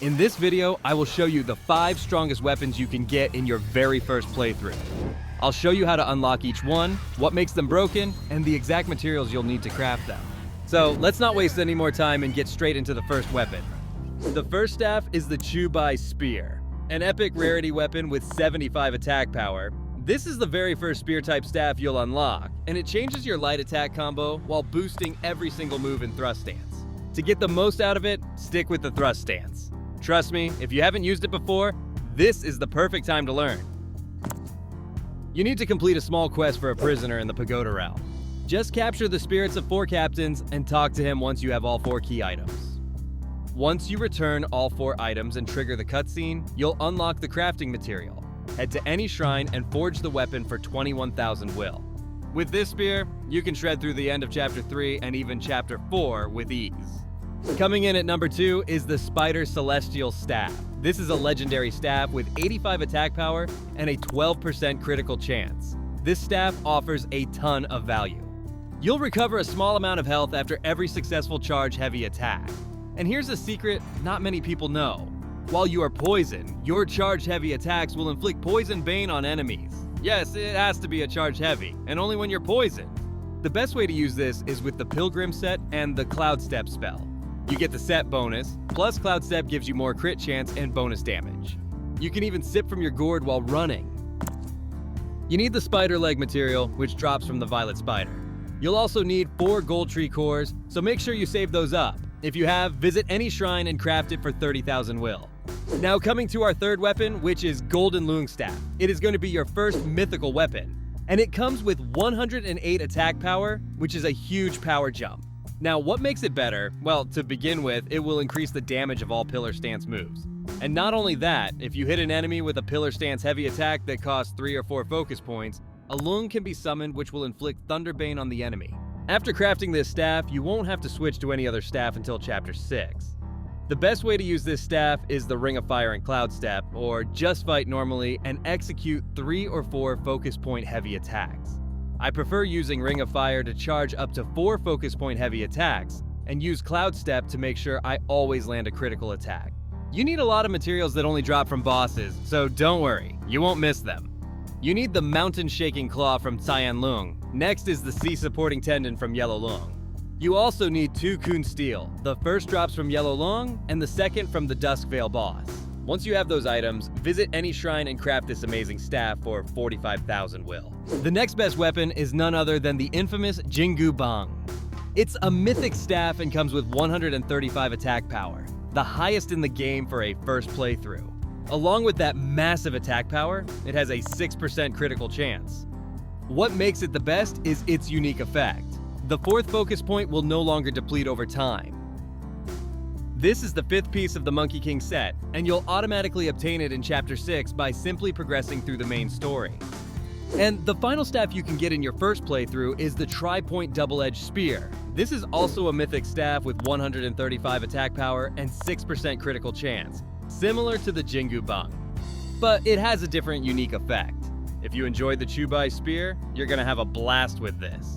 In this video, I will show you the 5 strongest weapons you can get in your very first playthrough. I'll show you how to unlock each one, what makes them broken, and the exact materials you'll need to craft them. So let's not waste any more time and get straight into the first weapon. The first staff is the Chubai Spear, an epic rarity weapon with 75 attack power. This is the very first spear-type staff you'll unlock, and it changes your light attack combo while boosting every single move in thrust stance. To get the most out of it, stick with the thrust stance. Trust me, if you haven't used it before, this is the perfect time to learn. You need to complete a small quest for a prisoner in the Pagoda realm. Just capture the spirits of 4 captains and talk to him once you have all 4 key items. Once you return all 4 items and trigger the cutscene, you'll unlock the crafting material. Head to any shrine and forge the weapon for 21,000 will. With this spear, you can shred through the end of Chapter 3 and even Chapter 4 with ease. Coming in at number 2 is the Spider Celestial Staff. This is a legendary staff with 85 attack power and a 12% critical chance. This staff offers a ton of value. You'll recover a small amount of health after every successful charge heavy attack. And here's a secret not many people know. While you are poisoned, your charge heavy attacks will inflict poison bane on enemies. Yes, it has to be a charge heavy, and only when you're poisoned. The best way to use this is with the Pilgrim set and the Cloud Step spell. You get the set bonus, plus Cloud Step gives you more crit chance and bonus damage. You can even sip from your gourd while running. You need the spider leg material, which drops from the Violet Spider. You'll also need 4 gold tree cores, so make sure you save those up. If you have, visit any shrine and craft it for 30,000 will. Now coming to our third weapon, which is Golden Loong Staff. It is going to be your first mythical weapon, and it comes with 108 attack power, which is a huge power jump. Now what makes it better? Well, to begin with, it will increase the damage of all pillar stance moves. And not only that, if you hit an enemy with a pillar stance heavy attack that costs 3 or 4 focus points, a Loong can be summoned which will inflict Thunderbane on the enemy. After crafting this staff, you won't have to switch to any other staff until Chapter 6. The best way to use this staff is the Ring of Fire and Cloud Step, or just fight normally and execute 3 or 4 focus point heavy attacks. I prefer using Ring of Fire to charge up to 4 focus point heavy attacks, and use Cloud Step to make sure I always land a critical attack. You need a lot of materials that only drop from bosses, so don't worry, you won't miss them. You need the Mountain Shaking Claw from Cyan Loong. Next is the Sea Supporting Tendon from Yellow Loong. You also need 2 Kun Steel. The first drops from Yellow Loong, and the second from the Duskvale boss. Once you have those items, visit any shrine and craft this amazing staff for 45,000 will. The next best weapon is none other than the infamous Jingu Bang. It's a mythic staff and comes with 135 attack power, the highest in the game for a first playthrough. Along with that massive attack power, it has a 6% critical chance. What makes it the best is its unique effect. The 4th focus point will no longer deplete over time. This is the 5th piece of the Monkey King set, and you'll automatically obtain it in Chapter 6 by simply progressing through the main story. And the final staff you can get in your first playthrough is the Tri-Point Double-Edged Spear. This is also a mythic staff with 135 attack power and 6% critical chance, similar to the Jingu Bang. But it has a different unique effect. If you enjoyed the Chubai Spear, you're gonna have a blast with this.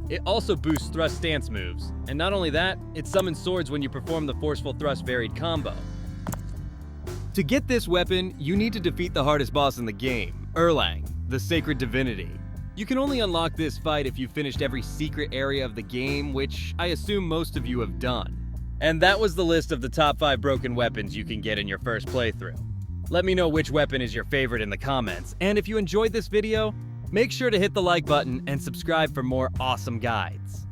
It also boosts thrust stance moves, and not only that, it summons swords when you perform the Forceful Thrust varied combo. To get this weapon, you need to defeat the hardest boss in the game, Erlang, the Sacred Divinity. You can only unlock this fight if you've finished every secret area of the game, which I assume most of you have done. And that was the list of the top 5 broken weapons you can get in your first playthrough. Let me know which weapon is your favorite in the comments, and if you enjoyed this video, make sure to hit the like button and subscribe for more awesome guides.